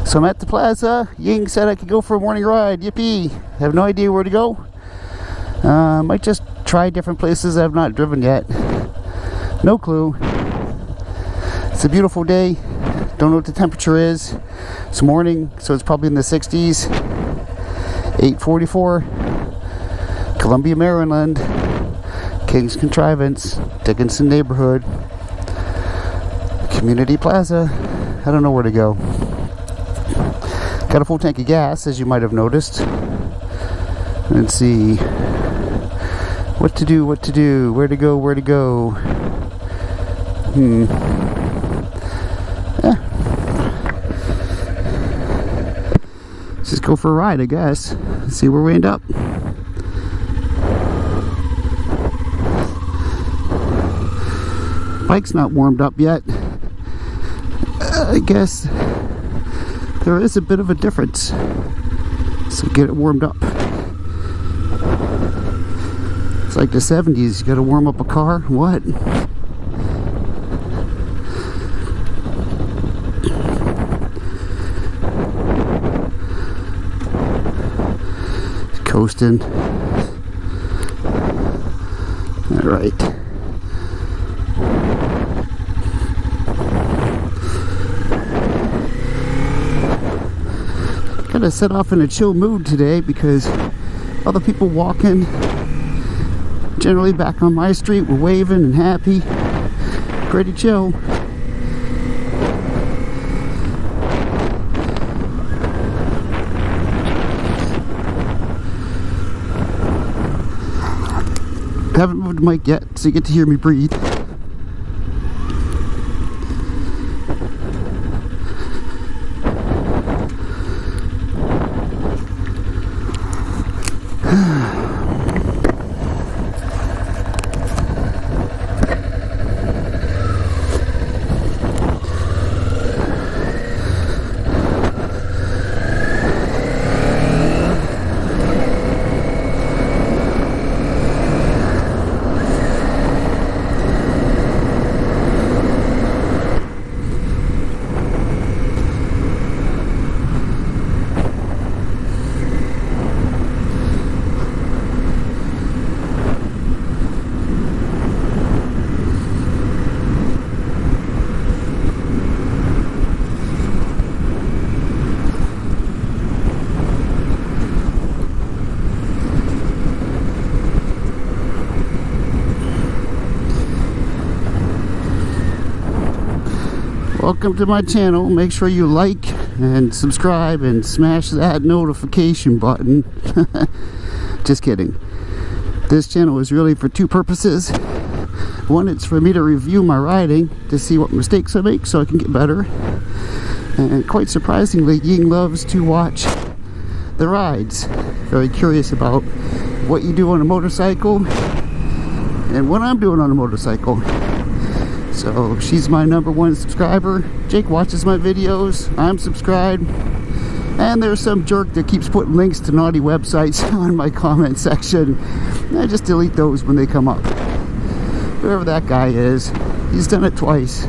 So I'm at the plaza. Ying said I could go for a morning ride. Yippee! Have no idea where to go. Might just try different places I've not driven yet. No clue. It's a beautiful day. Don't know what the temperature is. It's morning, so it's probably in the 60s. 8:44. Columbia, Maryland. King's Contrivance. Dickinson neighborhood. Community Plaza. I don't know where to go. Got a full tank of gas, as you might have noticed. Let's see. What to do, where to go. Let's just go for a ride, I guess. See where we end up. Bike's not warmed up yet. I guess there is a bit of a difference. So get it warmed up. It's like the 70s, you gotta warm up a car. What? Coasting. Alright. Gotta set off in a chill mood today because other people walking generally back on my street were waving and happy. Pretty chill. Haven't moved the mic yet, so you get to hear me breathe. Welcome to my channel. Make sure you like and subscribe and smash that notification button. Just kidding. This channel is really for two purposes. One, it's for me to review my riding to see what mistakes I make so I can get better. And quite surprisingly, Ying loves to watch the rides. Very curious about what you do on a motorcycle and what I'm doing on a motorcycle. So she's my #1 subscriber. Jake watches my videos. I'm subscribed. And there's some jerk that keeps putting links to naughty websites on my comment section. I just delete those when they come up. Whoever that guy is, he's done it twice.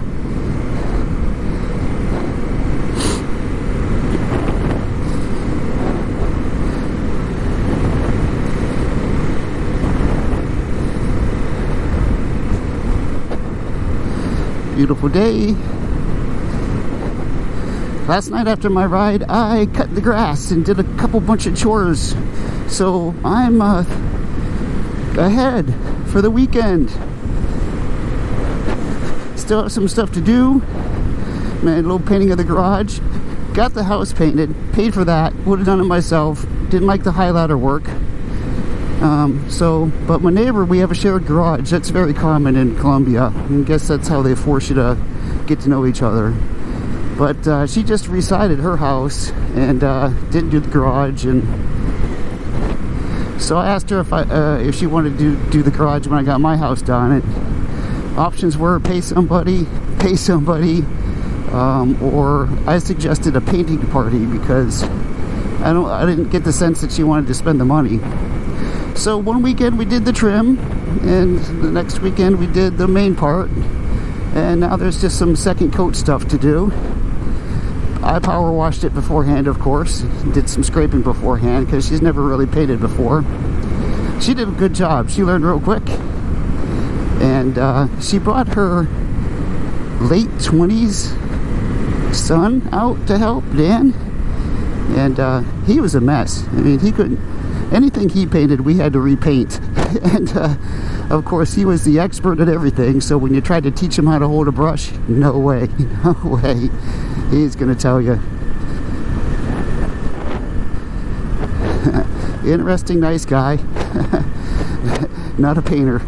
Beautiful day. Last night after my ride, I cut the grass and did a bunch of chores. So I'm ahead for the weekend. Still have some stuff to do. Man, a little painting of the garage. Got the house painted. Paid for that. Would have done it myself. Didn't like the highlighter work. But my neighbor, we have a shared garage. That's very common in Columbia. I guess that's how they force you to get to know each other. But she just resided her house and didn't do the garage. And so I asked her if she wanted to do the garage when I got my house done. And options were pay somebody, or I suggested a painting party because I didn't get the sense that she wanted to spend the money. So one weekend we did the trim, and the next weekend we did the main part, and now there's just some second coat stuff to do. I power washed it beforehand, of course. Did some scraping beforehand because she's never really painted before. She did a good job. She learned real quick. And she brought her late 20s son out to help, Dan. And he was a mess. I mean, he couldn't... Anything he painted, we had to repaint. And of course, he was the expert at everything. So when you tried to teach him how to hold a brush, no way, no way. He's going to tell you. Interesting, nice guy. Not a painter.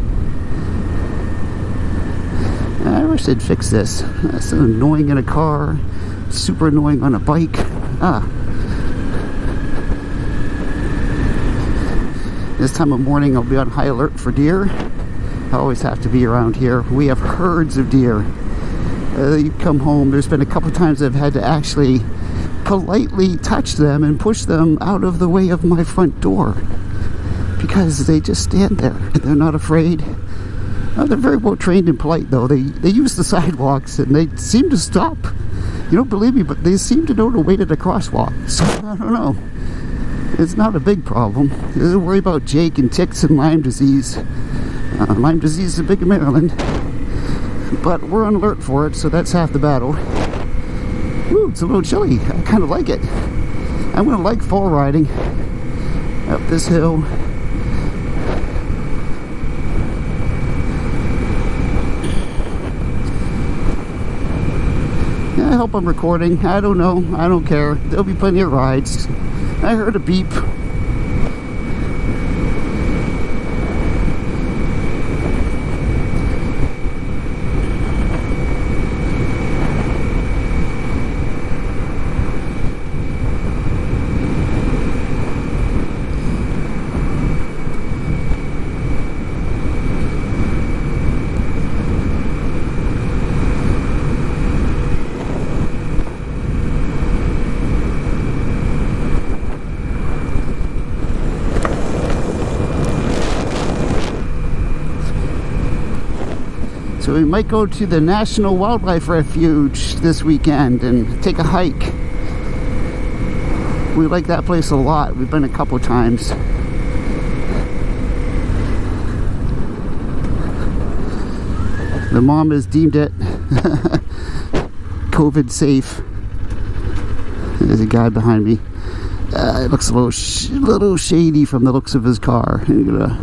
I wish they'd fix this. That's so annoying in a car. Super annoying on a bike. This time of morning I'll be on high alert for deer. I always have to be around here. We have herds of deer. You come home, there's been a couple times I've had to actually politely touch them and push them out of the way of my front door because they just stand there. They're not afraid. They're very well trained and polite though. They use the sidewalks and they seem to stop. You don't believe me, but they seem to know to wait at a crosswalk. So I don't know. It's not a big problem. Don't worry about Jake and ticks and Lyme disease. Lyme disease is big in Maryland. But we're on alert for it, so that's half the battle. Ooh, it's a little chilly. I kind of like it. I'm going to like fall riding up this hill. Yeah, I hope I'm recording. I don't know. I don't care. There'll be plenty of rides. I heard a beep. So we might go to the National Wildlife Refuge this weekend and take a hike. We like that place a lot. We've been a couple times. The mom has deemed it COVID safe. There's a guy behind me. It looks a little shady from the looks of his car. I'm gonna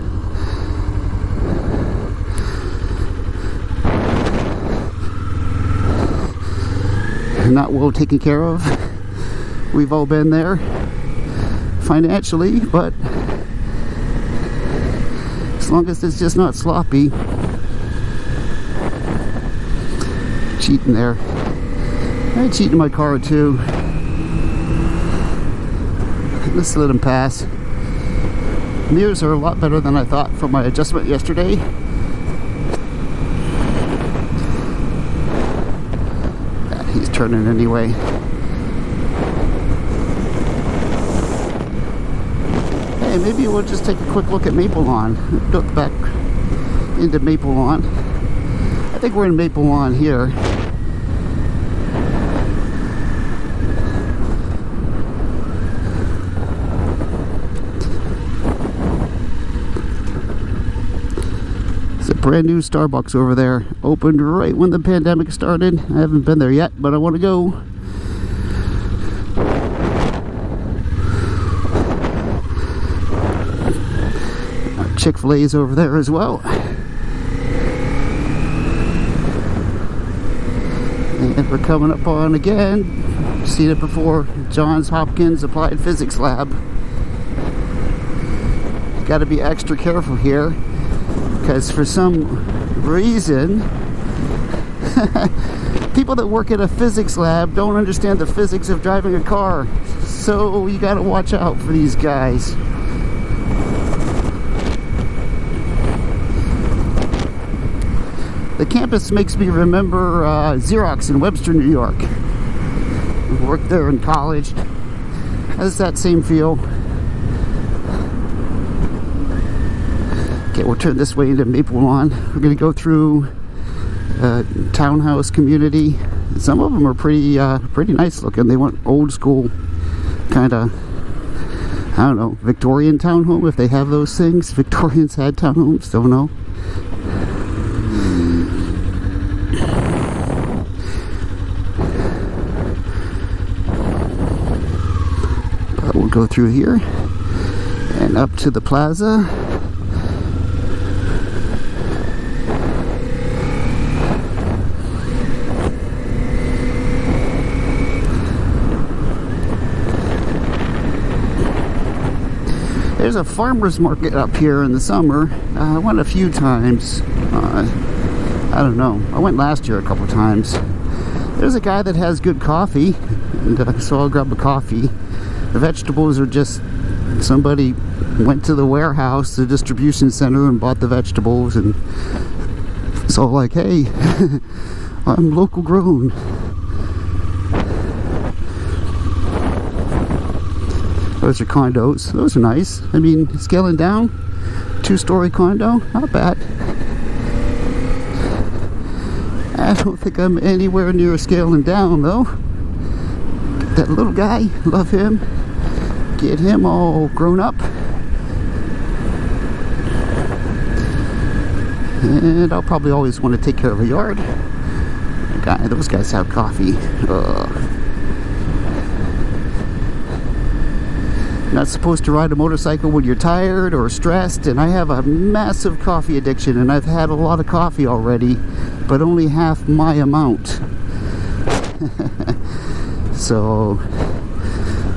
not well taken care of. We've all been there financially, but as long as it's just not sloppy. Cheating there. I cheat in my car too. Let's let him pass. Mirrors are a lot better than I thought from my adjustment yesterday. He's turning anyway. Hey, maybe we'll just take a quick look at Maplelawn. Go back into Maplelawn. I think we're in Maplelawn here. Brand new Starbucks over there, opened right when the pandemic started. I haven't been there yet, but I want to go. Chick-fil-A's over there as well. And we're coming up on again, seen it before, Johns Hopkins Applied Physics Lab. Got to be extra careful here. Because for some reason, people that work at a physics lab don't understand the physics of driving a car. So you gotta watch out for these guys. The campus makes me remember Xerox in Webster, New York. I worked there in college. Has that same feel. Okay, we'll turn this way into Maplelawn. We're going to go through a townhouse community. Some of them are pretty nice looking. They went old school, kind of, I don't know, Victorian townhome, if they have those things. Victorians had townhomes, don't know. But we'll go through here and up to the plaza. There's a farmer's market up here in the summer. I went a few times. I don't know. I went last year a couple times. There's a guy that has good coffee, and so I'll grab a coffee. The vegetables are just, somebody went to the warehouse, the distribution center, and bought the vegetables, and so like, hey, I'm local grown. Those are condos. Those are nice. I mean, scaling down, 2-story condo, not bad. I don't think I'm anywhere near scaling down though. That little guy, love him. Get him all grown up. And I'll probably always want to take care of a yard. Those guys have coffee. Not supposed to ride a motorcycle when you're tired or stressed, and I have a massive coffee addiction, and I've had a lot of coffee already, but only half my amount. So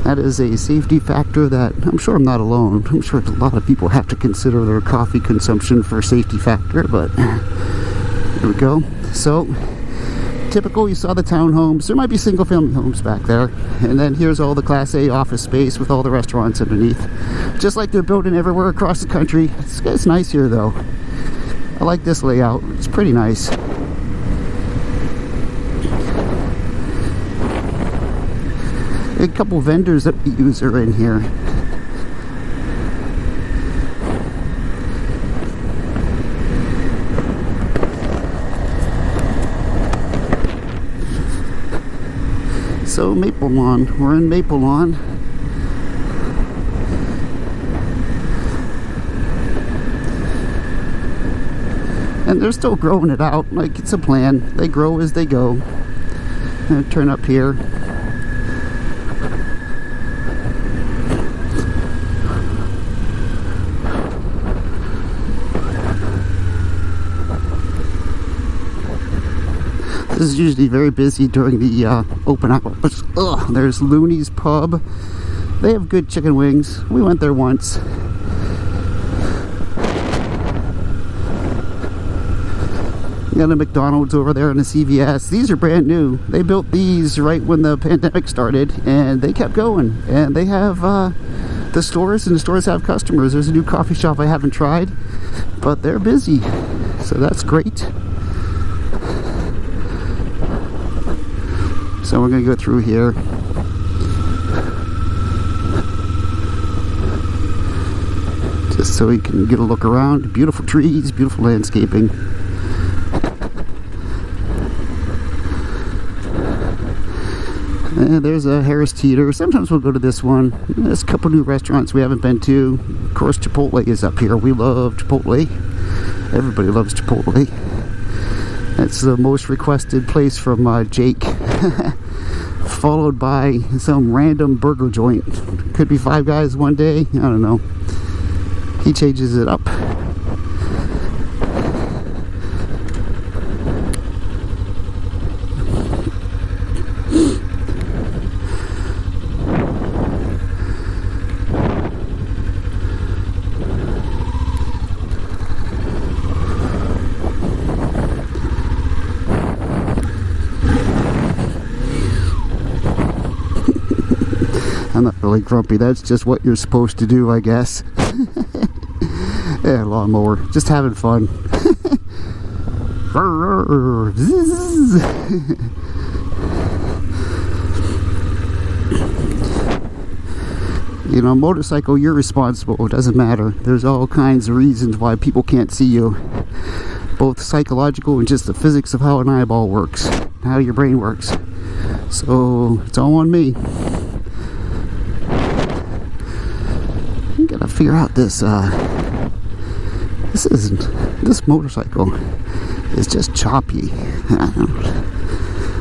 that is a safety factor that I'm sure I'm not alone. I'm sure a lot of people have to consider their coffee consumption for a safety factor, but here we go. So typical, you saw the townhomes. There might be single family homes back there, and then here's all the Class A office space with all the restaurants underneath, just like they're building everywhere across the country. It's nice here though. I like this layout. It's pretty nice. A couple vendors that we use are in here. So Maplelawn, we're in Maplelawn. And they're still growing it out, like it's a plan. They grow as they go. I'm gonna turn up here. This is usually very busy during the open hours. There's Looney's Pub. They have good chicken wings. We went there once. Got a McDonald's over there and a CVS. These are brand new. They built these right when the pandemic started, and they kept going. And they have the stores, and the stores have customers. There's a new coffee shop I haven't tried, but they're busy, so that's great. So we're going to go through here. Just so you can get a look around. Beautiful trees, beautiful landscaping. And there's a Harris Teeter. Sometimes we'll go to this one. There's a couple new restaurants we haven't been to. Of course, Chipotle is up here. We love Chipotle. Everybody loves Chipotle. That's the most requested place from Jake. Followed by some random burger joint. Could be Five Guys one day. I don't know. He changes it up. I'm not really grumpy. That's just what you're supposed to do, I guess. Yeah, lawnmower. Just having fun. You know, motorcycle, you're responsible. It doesn't matter. There's all kinds of reasons why people can't see you. Both psychological and just the physics of how an eyeball works. how your brain works. So it's all on me. I gotta figure out this this motorcycle is just choppy.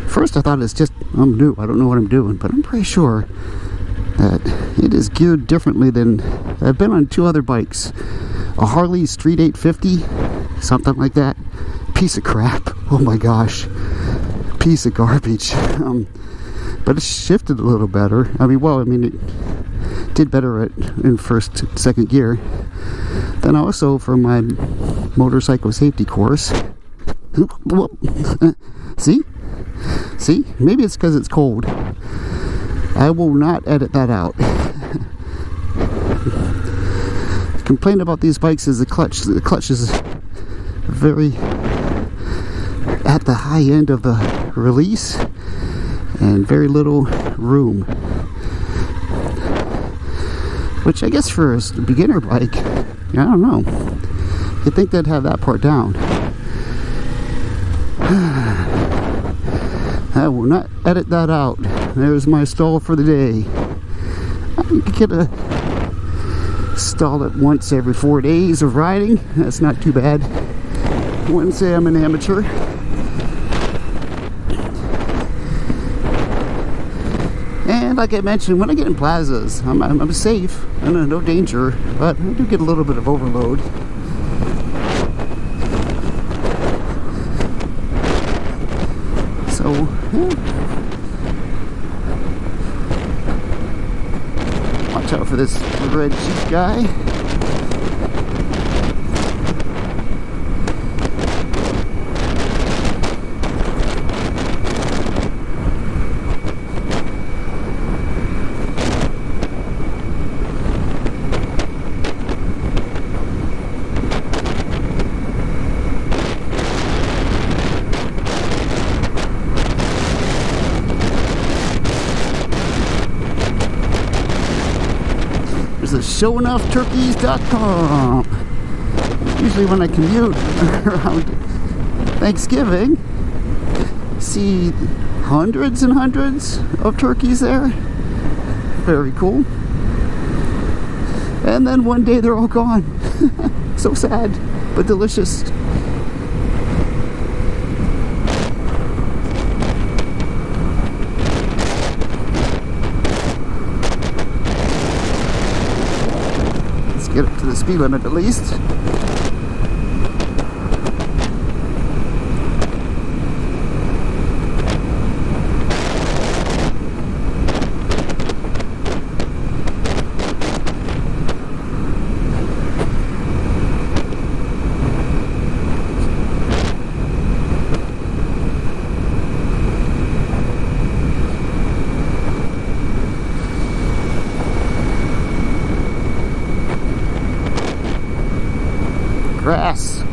First I thought it's just I'm new, I don't know what I'm doing, but I'm pretty sure that it is geared differently than I've been on 2 other bikes. A Harley Street 850, something like that. Piece of crap. Oh my gosh, piece of garbage. But it shifted a little better. I mean, it did better in first, second gear. Then also for my motorcycle safety course. See? Maybe it's because it's cold. I will not edit that out. Complaint about these bikes is the clutch. The clutch is very at the high end of the release and very little room, which I guess for a beginner bike, I don't know, you'd think they'd have that part down. I will not edit that out. There's my stall for the day. I could get a stall it once every 4 days of riding. That's not too bad. Wouldn't say I'm an amateur. And like I mentioned, when I get in plazas, I'm safe and no danger, but I do get a little bit of overload. So, yeah. Watch out for this red Jeep guy. ShowEnoughTurkeys.com. Usually when I commute around Thanksgiving, see hundreds and hundreds of turkeys there. Very cool. And then one day they're all gone. So sad, but delicious. Get up to the speed limit at least. Grass.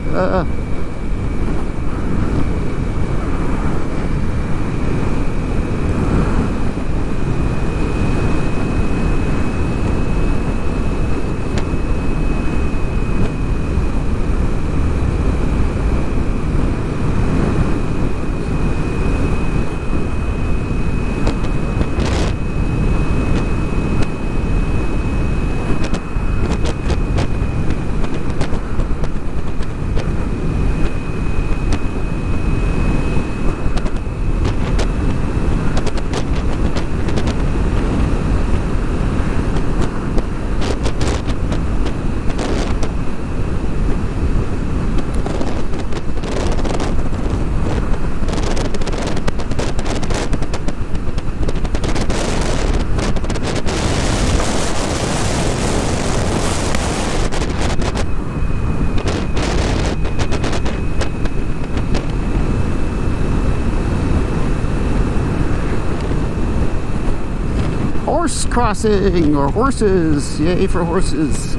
Horse crossing, or horses. Yay for horses.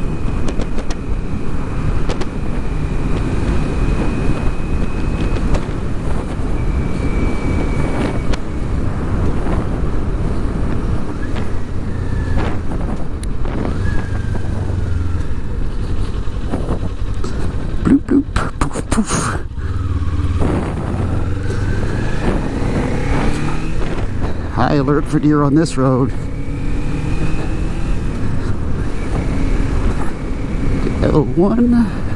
Bloop bloop poof poof. alert for deer on this road. L1.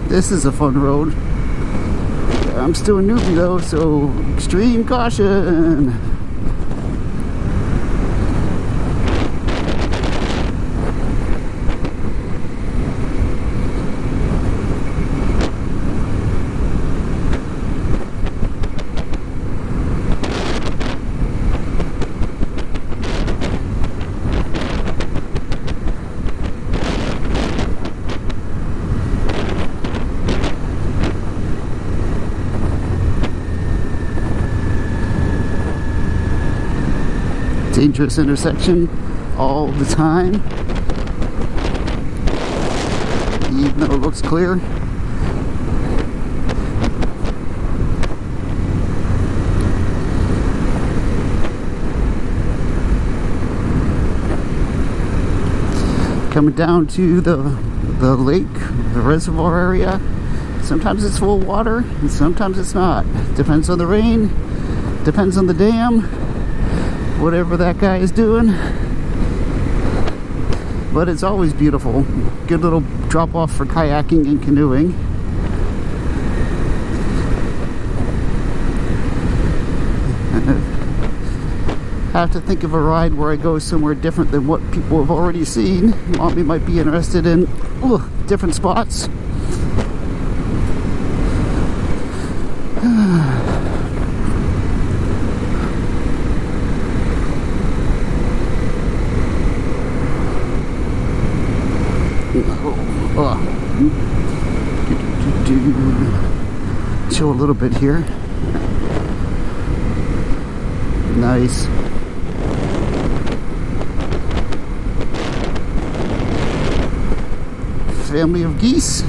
This is a fun road. I'm still a newbie though, so extreme caution. Dangerous intersection all the time, even though it looks clear. Coming down to the lake, the reservoir area. Sometimes it's full of water and sometimes it's not. Depends on the rain, depends on the dam, whatever that guy is doing, but it's always beautiful. Good little drop off for kayaking and canoeing. Have to think of a ride where I go somewhere different than what people have already seen. Mommy might be interested in different spots. Show a little bit here. Nice. Family of geese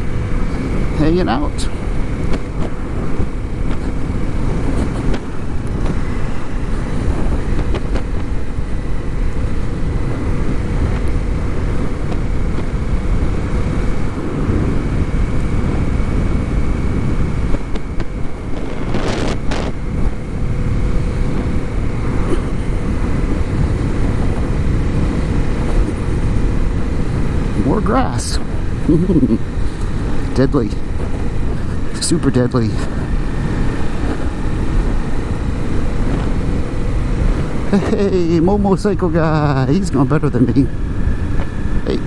hanging out. More grass. Deadly. Super deadly. Hey, motorcycle guy. He's going better than me. Hey.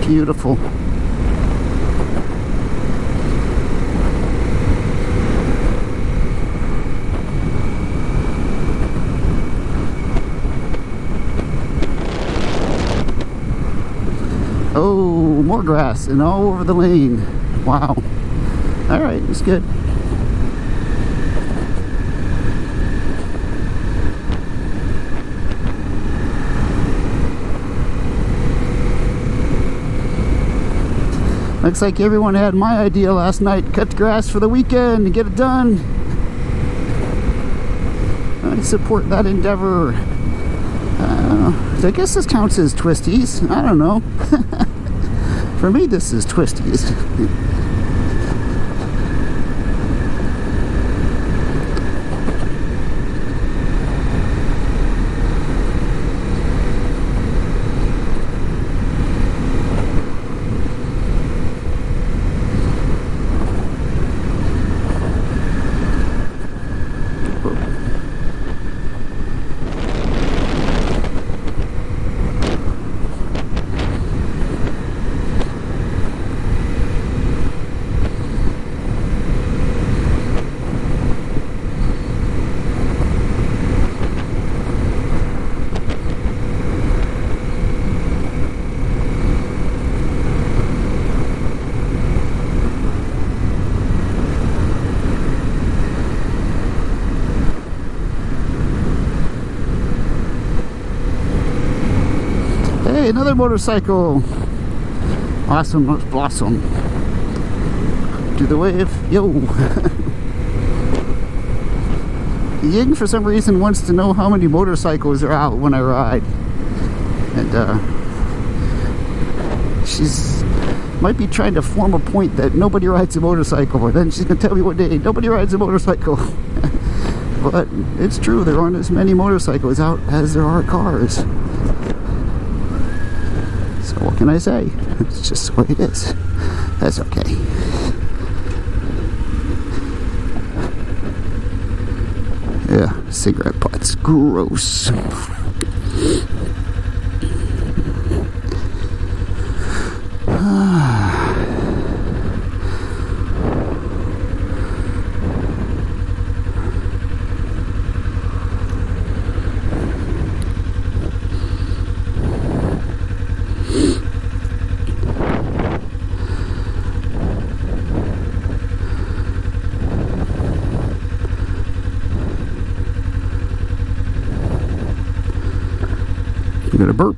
Beautiful. Oh, more grass and all over the lane. Wow. All right, it's good. Looks like everyone had my idea last night. Cut the grass for the weekend and get it done. I support that endeavor. I guess this counts as twisties. I don't know. For me, this is twisties. Hey, another motorcycle. Awesome blossom. Do the wave. Yo. Ying, for some reason, wants to know how many motorcycles are out when I ride. And, she's might be trying to form a point that nobody rides a motorcycle, but then she's going to tell me one day, nobody rides a motorcycle. But it's true, there aren't as many motorcycles out as there are cars. So what can I say? It's just the way it is. That's okay. Yeah, cigarette butts. Gross. I'm gonna burp.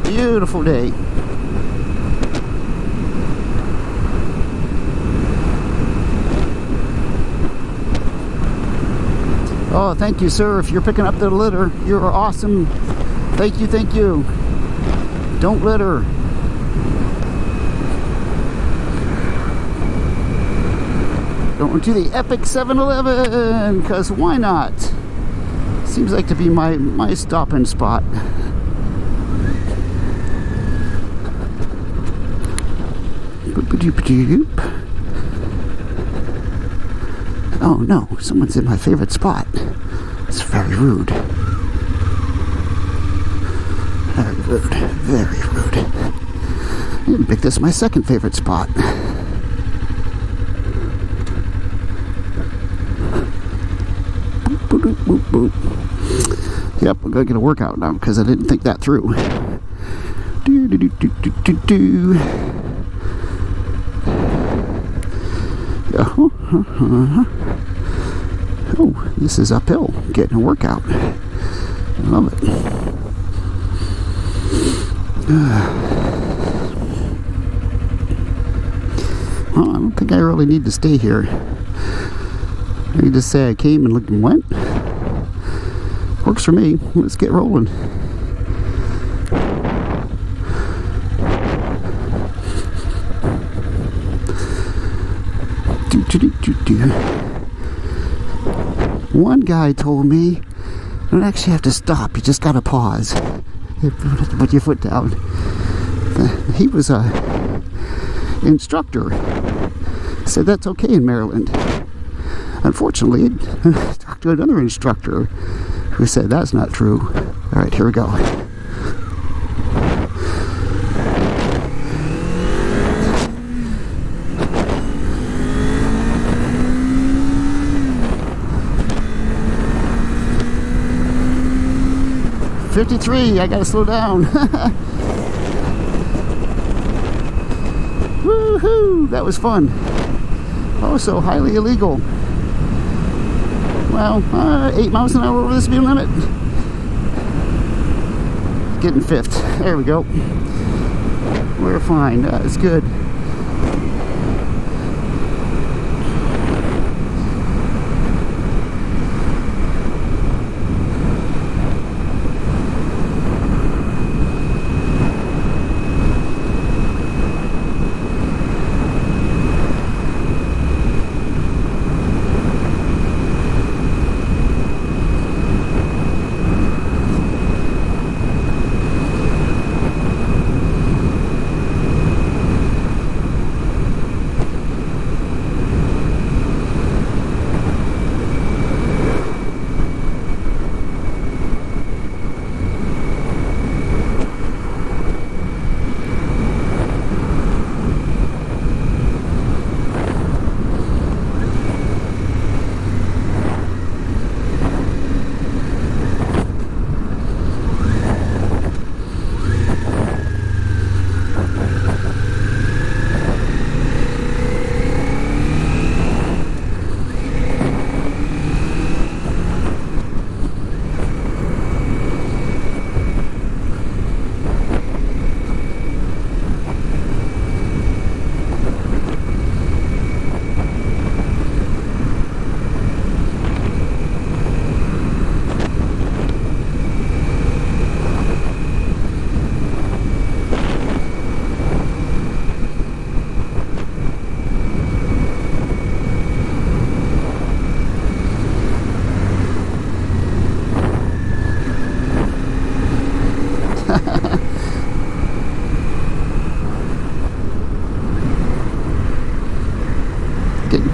Beautiful day. Oh, thank you, sir. If you're picking up the litter, you're awesome. Thank you, thank you. Don't litter. Going to the epic 7-Eleven, because why not? Seems like to be my stopping spot. Oh no, someone's in my favorite spot. It's very rude. Very rude. Very rude. I didn't pick this my second favorite spot. Boop, boop, boop, boop. Yep, I'm gonna get a workout now because I didn't think that through. Do do do do do do do. Oh, this is uphill. Getting a workout. I love it. Well, I don't think I really need to stay here. I need to say I came and looked and went. Works for me. Let's get rolling. One guy told me you don't actually have to stop, you just gotta pause. You have to put your foot down. He was a instructor. Said that's okay in Maryland. Unfortunately, I talked to another instructor who said that's not true. Alright, here we go. .53, I gotta slow down. Woohoo! That was fun. Also highly illegal. Well, 8 miles an hour over the speed limit. Getting fifth. There we go. We're fine. That's good.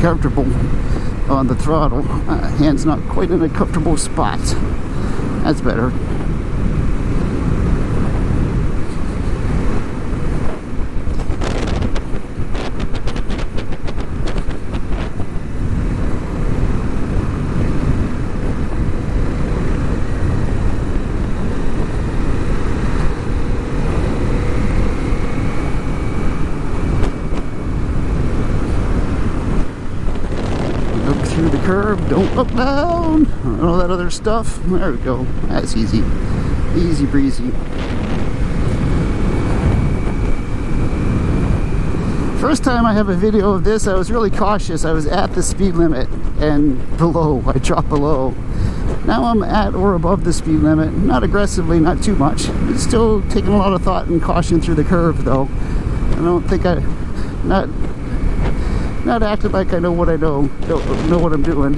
comfortable on the throttle. Hand's not quite in a comfortable spot. That's better. Through the curve, don't look down, and all that other stuff. There we go. That's easy. Easy breezy. First time I have a video of this, I was really cautious. I was at the speed limit and below. I dropped below. Now I'm at or above the speed limit. Not aggressively, not too much. It's still taking a lot of thought and caution through the curve though. I don't think not acting like I know what I don't know what I'm doing.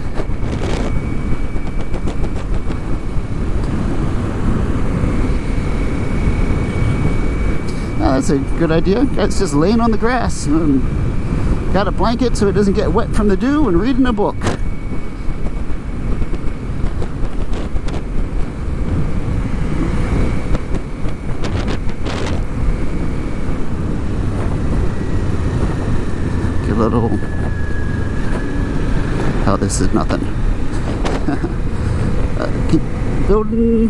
That's a good idea. It's just laying on the grass. Got a blanket so it doesn't get wet from the dew, and reading a book. Little, oh, this is nothing. Keep building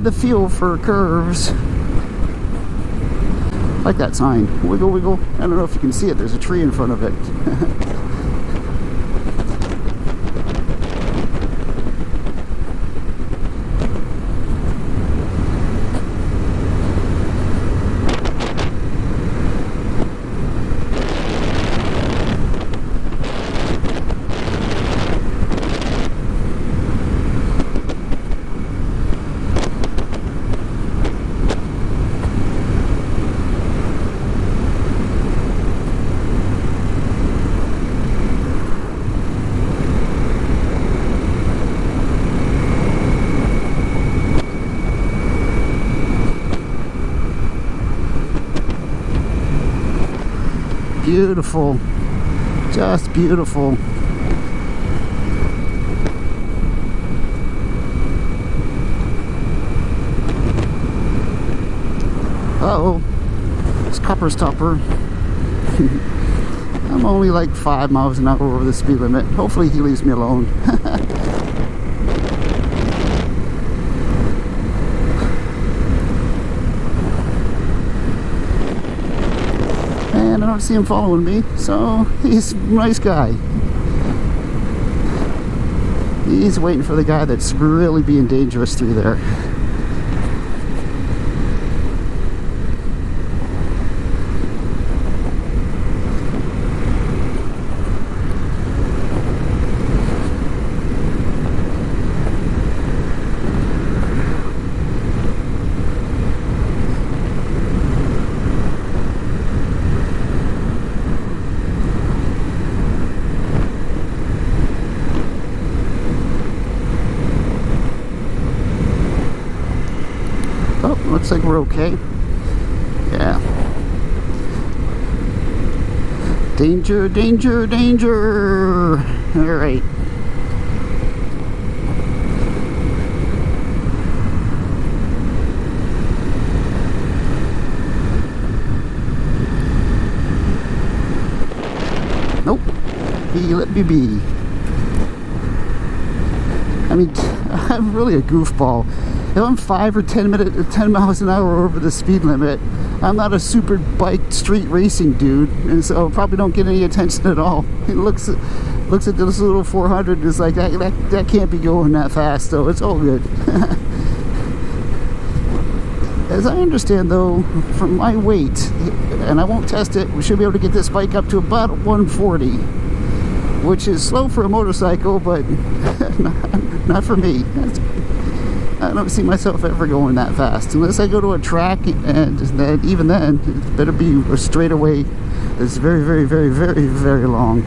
the feel for curves. Like that sign, wiggle wiggle. I don't know if you can see it, there's a tree in front of it. Beautiful, just beautiful. Uh-oh, it's copper stopper. I'm only like 5 miles an hour over the speed limit. Hopefully he leaves me alone. And I don't see him following me, so he's a nice guy. He's waiting for the guy that's really being dangerous through there. Looks like we're okay. Yeah. Danger, danger, danger. All right. Nope. He let me be. I mean, I'm really a goofball. If I'm 5 or 10 miles an hour over the speed limit, I'm not a super bike street racing dude, and so probably don't get any attention at all. It looks at this little 400 and is like that can't be going that fast, so it's all good. As I understand though, from my weight, and I won't test it, we should be able to get this bike up to about 140, which is slow for a motorcycle, but not for me. I don't see myself ever going that fast unless I go to a track, and even then it better be a straightaway that's very, very, very, very, very long.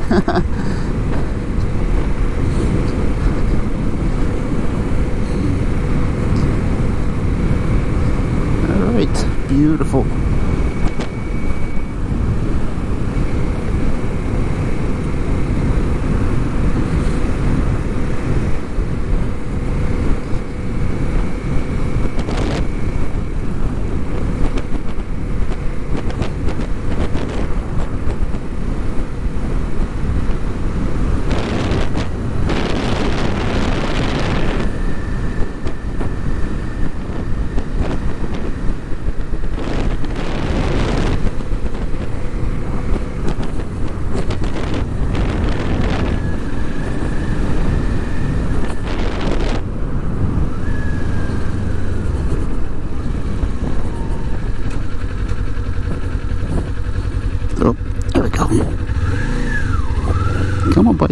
All right, beautiful.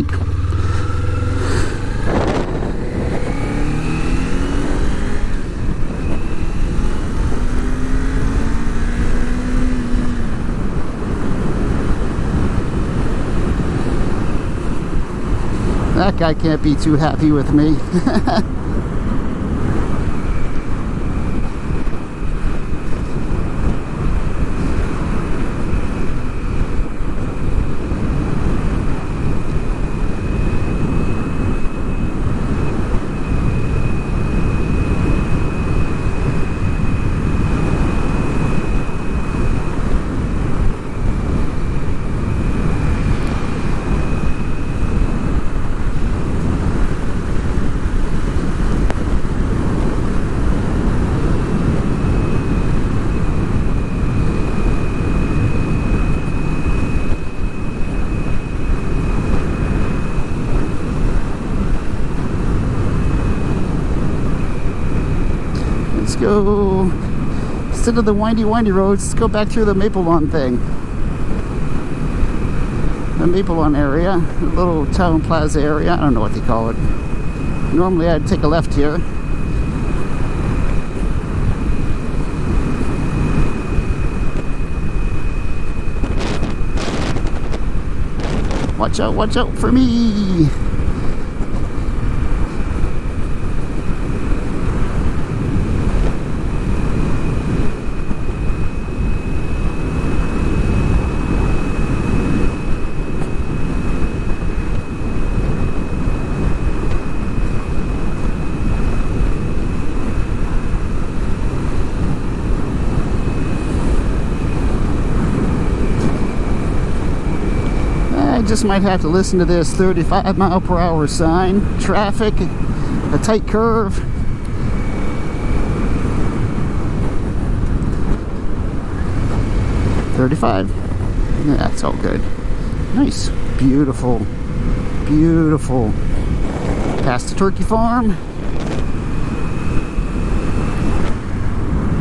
think. That guy can't be too happy with me. Let's go, instead of the windy roads, let's go back through the Maplelawn thing. The Maplelawn area, the little town plaza area, I don't know what they call it. Normally I'd take a left here. Watch out for me! I just might have to listen to this 35-mile-per-hour sign. Traffic, a tight curve. $35. Yeah, that's all good. Nice. Beautiful. Beautiful. Past the turkey farm.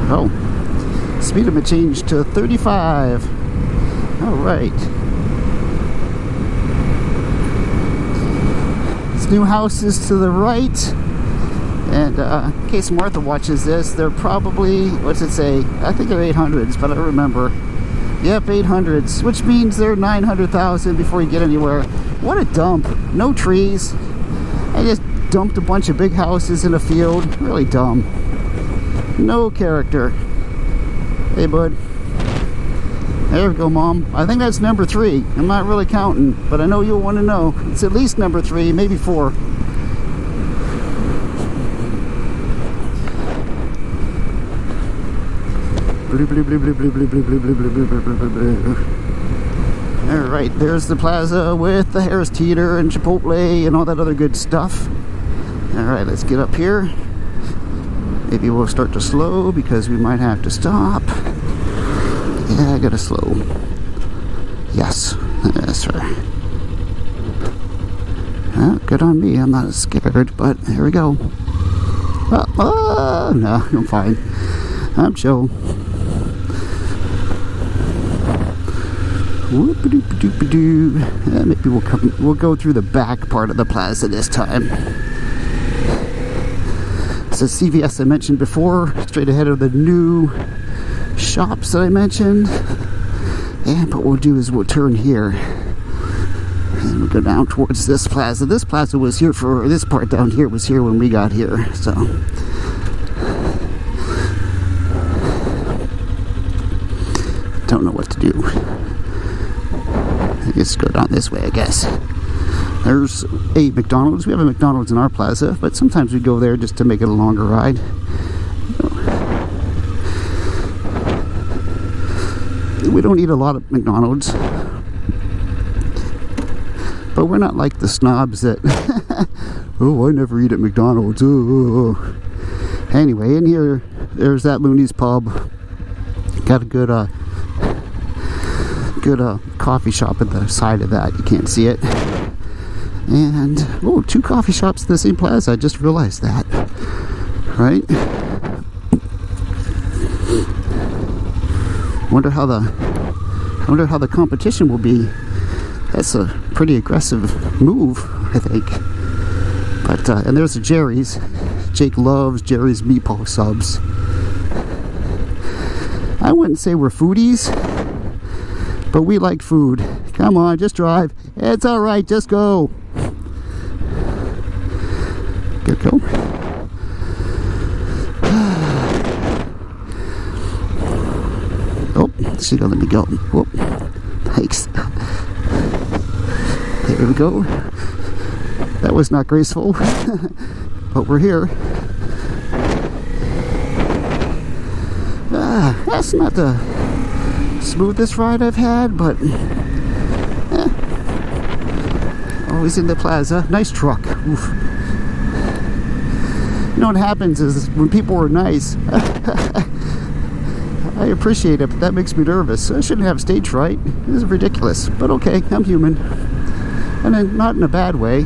Oh. Speed limit changed to 35. Alright. New houses to the right, and in case Martha watches this, they're probably, what's it say, I think they're 800s, but I don't remember. Yep, 800s, which means they're 900,000 before you get anywhere. What a dump. No trees. I just dumped a bunch of big houses in a field. Really dumb. No character. Hey, bud. There we go, Mom. I think that's number 3. I'm not really counting, but I know you'll want to know. It's at least number 3, maybe 4. Alright, there's the plaza with the Harris Teeter and Chipotle and all that other good stuff. Alright, let's get up here. Maybe we'll start to slow because we might have to stop. Yeah, I gotta slow. Yes, that's right. Good on me. I'm not scared, but here we go. No, I'm fine. I'm chill. Maybe we'll go through the back part of the plaza this time. It's a CVS I mentioned before, straight ahead of the new shops that I mentioned. And what we'll do is we'll turn here and we'll go down towards this plaza. This plaza was here for, this part down here was here when we got here, so don't know what to do. I guess go down this way, I guess. There's a McDonald's. We have a McDonald's in our plaza, but sometimes we go there just to make it a longer ride. We don't eat a lot of McDonald's, but we're not like the snobs that oh, I never eat at McDonald's. Oh. Anyway, in here there's that Looney's Pub. Got a good coffee shop at the side of that. You can't see it. And oh, 2 coffee shops in the same plaza. I just realized that. Right? Wonder how the competition will be. That's a pretty aggressive move, I think. But and there's the Jerry's. Jake loves Jerry's meatball subs. I wouldn't say we're foodies, but we like food. Come on, just drive. It's all right, just go. Good go. Oh, she's gonna let me go. Whoop. Thanks. There we go. That was not graceful, but we're here. That's not the smoothest ride I've had, but always in the plaza. Nice truck. Oof. You know what happens is when people are nice, I appreciate it, but that makes me nervous. I shouldn't have stage fright. This is ridiculous, but okay, I'm human. And then not in a bad way.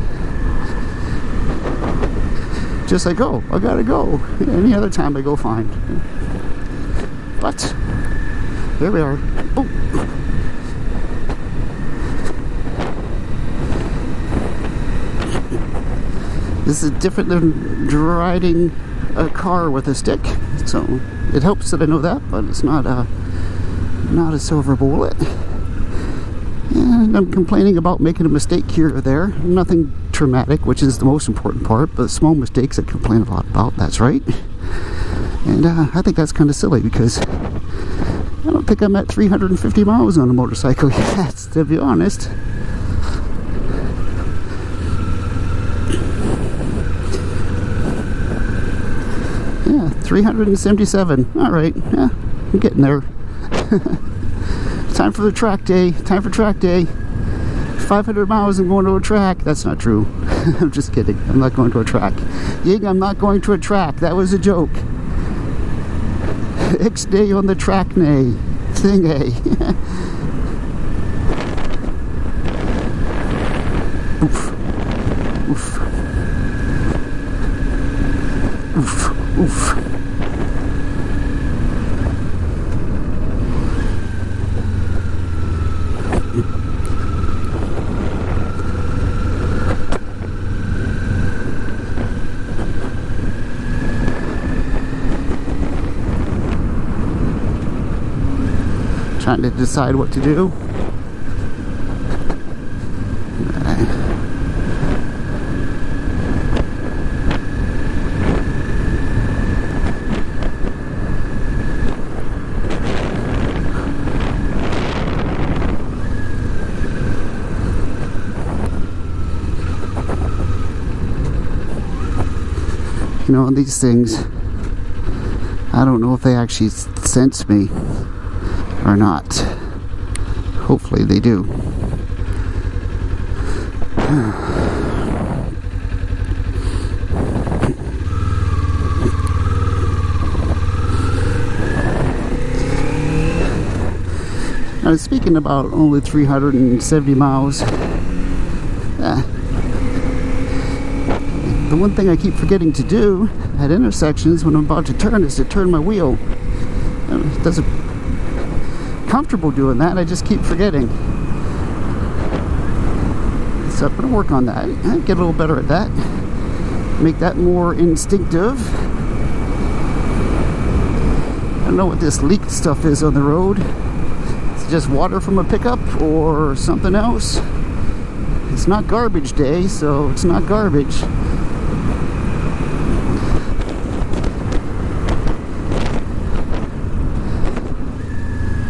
Just like, oh, I gotta go. Any other time I go fine. But here we are. Oh. This is different than riding a car with a stick, so it helps that I know that, but it's not a silver bullet. And I'm complaining about making a mistake here or there. Nothing traumatic, which is the most important part, but small mistakes I complain a lot about. That's right. And I think that's kind of silly because I don't think I'm at 350 miles on a motorcycle yet, to be honest. Yeah, 377. All right, yeah, I'm getting there. Time for the track day. Time for track day. 500 miles and going to a track. That's not true. I'm just kidding. I'm not going to a track. Ying, I'm not going to a track. That was a joke. X day on the track nay. Thing A. Oof. Oof. Oof. Oof. Trying to decide what to do. You know, these things, I don't know if they actually sense me or not. Hopefully they do. Now, speaking about only 370 miles, the one thing I keep forgetting to do at intersections when I'm about to turn is to turn my wheel. It doesn't comfortable doing that. I just keep forgetting. So I'm going to work on that. Get a little better at that. Make that more instinctive. I don't know what this leak stuff is on the road. It's just water from a pickup or something else. It's not garbage day, so it's not garbage.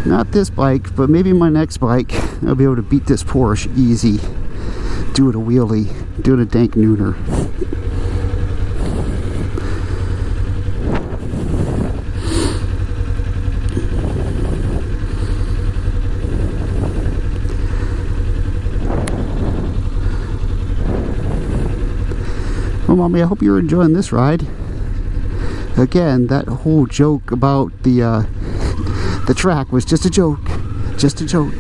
Not this bike, but maybe my next bike. I'll be able to beat this Porsche easy. Doing a wheelie, doing a dank nooner. Well, Mommy, I hope you're enjoying this ride. Again, that whole joke about the track was just a joke. Just a joke.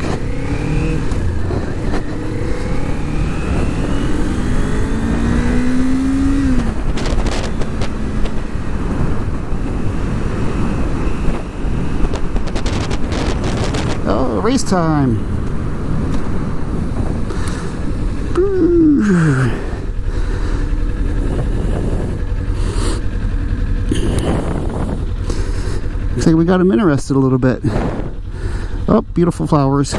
Oh, race time. Looks like we got him interested a little bit. Oh, beautiful flowers.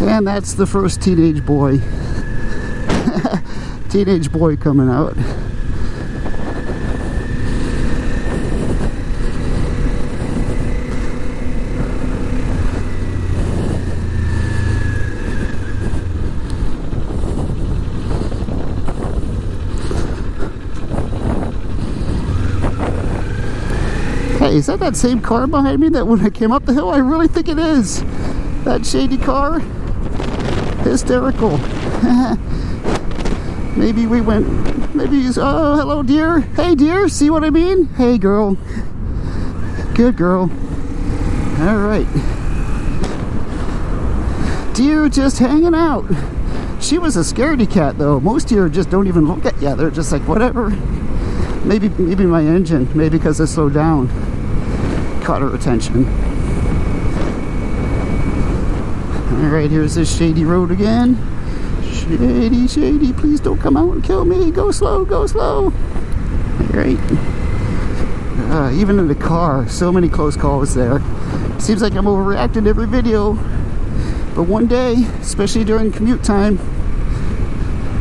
And that's the first teenage boy. Teenage boy coming out. Hey, is that same car behind me that when I came up the hill? I really think it is. That shady car. Hysterical. Maybe we went, maybe he's, oh, hello dear. Hey dear, see what I mean? Hey girl. Good girl. All right. Deer just hanging out. She was a scaredy cat though. Most deer just don't even look at you. They're just like, whatever. Maybe my engine, maybe because I slowed down, caught her attention. All right, here's this shady road again. Shady, shady, please don't come out and kill me. Go slow, go slow. All right. Even in the car, so many close calls there. Seems like I'm overreacting every video. But one day, especially during commute time,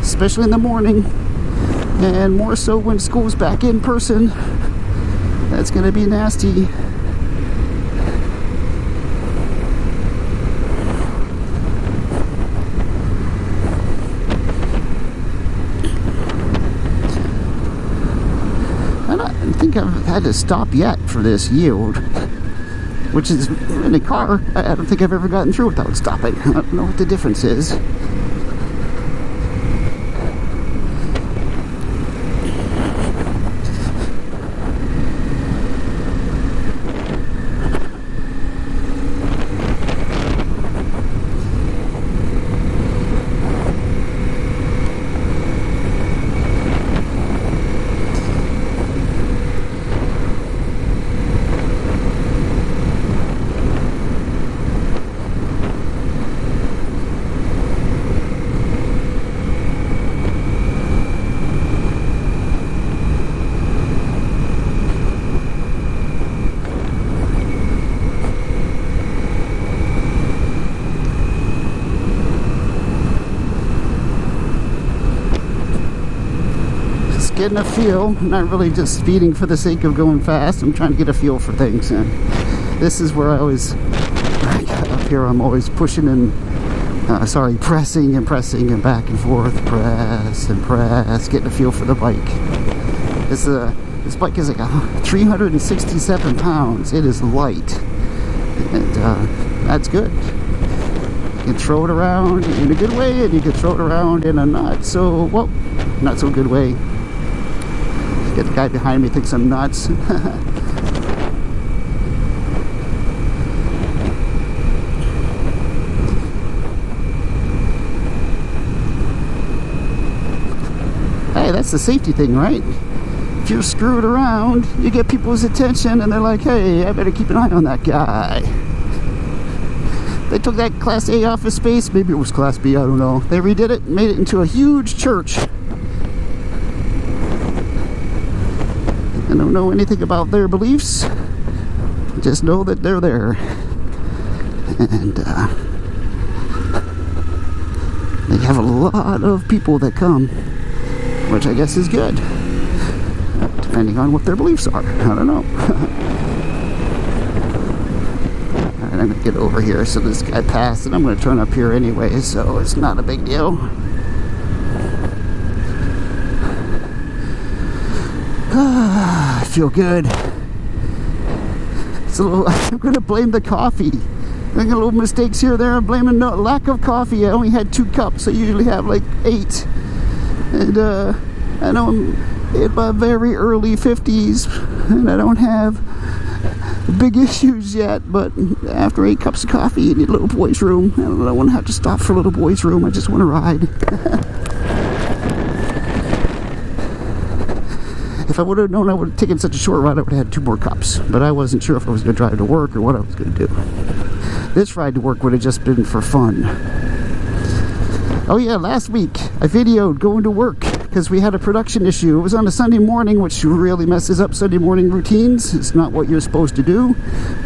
especially in the morning, and more so when school's back in person, that's gonna be nasty. I don't think I've had to stop yet for this yield, which is in a car. I don't think I've ever gotten through without stopping. I don't know what the difference is. Getting a feel, not really just speeding for the sake of going fast. I'm trying to get a feel for things, and this is where I always, up here I'm always pushing and pressing and pressing and back and forth, press and press, getting a feel for the bike. This bike is like 367 pounds. It is light, and that's good. You can throw it around in a good way, and you can throw it around in a not so good way. Get the guy behind me thinks I'm nuts. Hey, that's the safety thing, right? If you're screwed around, you get people's attention and they're like, hey, I better keep an eye on that guy. They took that Class A office space, maybe it was Class B, I don't know. They redid it, made it into a huge church. I don't know anything about their beliefs, just know that they're there, and they have a lot of people that come, which I guess is good, depending on what their beliefs are. I don't know. Alright, I'm gonna get over here so this guy passed, and I'm gonna turn up here anyway, so it's not a big deal. I feel good. It's a little, I'm going to blame the coffee. I got little mistakes here or there. I'm blaming no lack of coffee. I only had 2 cups. I usually have like 8. And I know I'm in my very early 50s, and I don't have big issues yet, but after 8 cups of coffee, you need a little boy's room. I don't want to have to stop for a little boy's room. I just want to ride. If I would have known I would have taken such a short ride, I would have had 2 more cups. But I wasn't sure if I was going to drive to work or what I was going to do. This ride to work would have just been for fun. Oh yeah, last week I videoed going to work because we had a production issue. It was on a Sunday morning, which really messes up Sunday morning routines. It's not what you're supposed to do,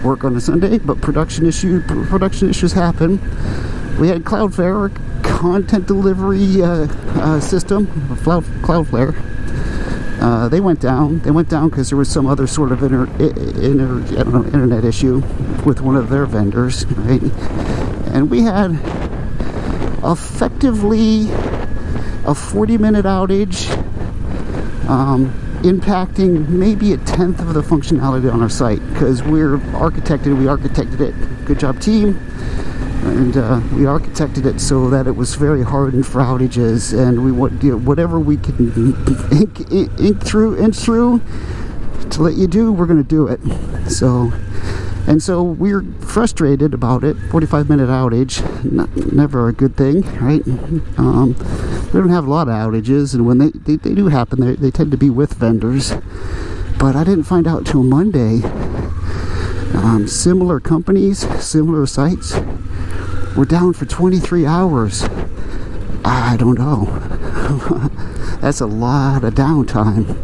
work on a Sunday, but production issues happen. We had Cloudflare, content delivery system, Cloudflare. They went down because there was some other sort of internet issue with one of their vendors, right? And we had effectively a 40-minute outage, impacting maybe 1/10 of the functionality on our site, because we architected it. Good job, team. And we architected it so that it was very hardened for outages, and we want whatever we can inch through to let you do, we're going to do it. So we're frustrated about it. 45-minute outage, never a good thing, right? We don't have a lot of outages, and when they do happen, they tend to be with vendors. But I didn't find out till Monday. Similar companies, similar sites, we're down for 23 hours. I don't know. That's a lot of downtime.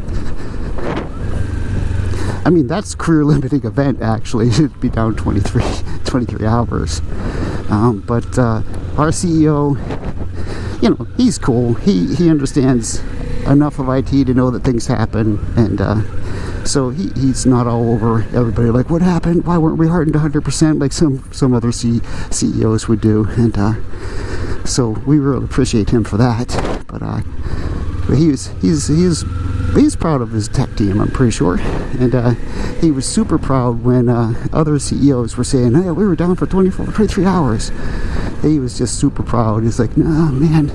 I mean, that's career limiting event, actually. It should be down 23 hours. But our CEO, you know, he's cool. He understands enough of IT to know that things happen, and so he's not all over everybody like, what happened? Why weren't we hardened 100% like some other CEOs would do? And so we really appreciate him for that. But he's proud of his tech team, I'm pretty sure. And he was super proud when other CEOs were saying, hey, we were down for 23 hours. He was just super proud. He's like, no, man,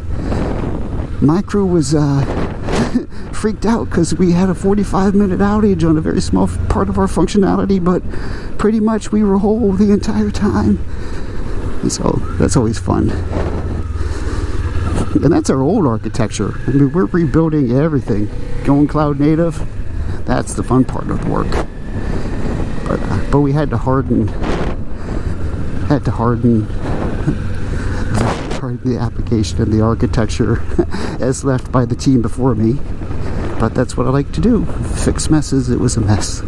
my crew was freaked out because we had a 45-minute outage on a very small part of our functionality, but pretty much we were whole the entire time. And so that's always fun. And that's our old architecture. I mean, we're rebuilding everything, going cloud native. That's the fun part of the work. But we had to harden the application and the architecture as left by the team before me. But that's what I like to do. Fix messes. It was a mess.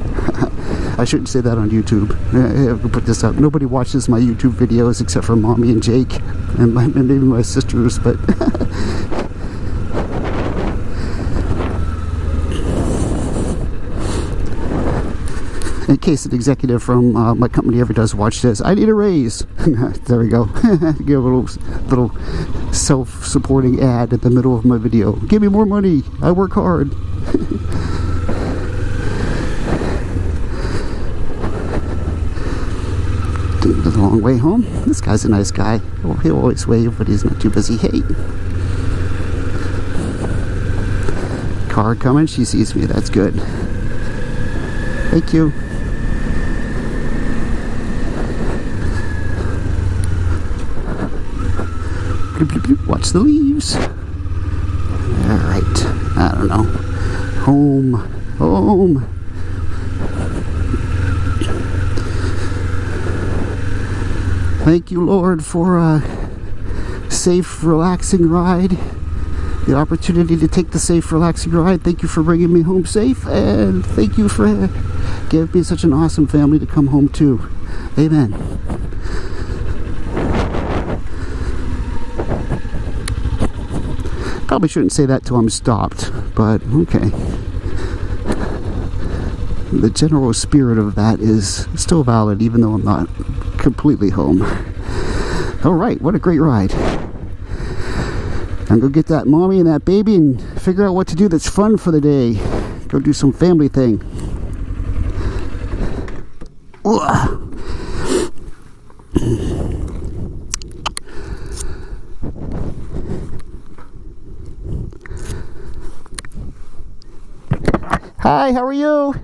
I shouldn't say that on YouTube. I have to put this up. Nobody watches my YouTube videos except for Mommy and Jake and maybe my sisters, but in case an executive from my company ever does watch this, I need a raise. There we go. Give a little self-supporting ad at the middle of my video. Give me more money. I work hard. The long way home. This guy's a nice guy. Well, he'll always wave, but he's not too busy. Hey. Car coming. She sees me. That's good. Thank you. Watch the leaves. Alright. I don't know. Home. Thank you, Lord, for a safe, relaxing ride. The opportunity to take the safe, relaxing ride. Thank you for bringing me home safe. And thank you for giving me such an awesome family to come home to. Amen. Probably shouldn't say that till I'm stopped, but okay. The general spirit of that is still valid, even though I'm not completely home. Alright, what a great ride. I'm gonna go get that mommy and that baby and figure out what to do that's fun for the day. Go do some family thing. Ugh. Hi, how are you?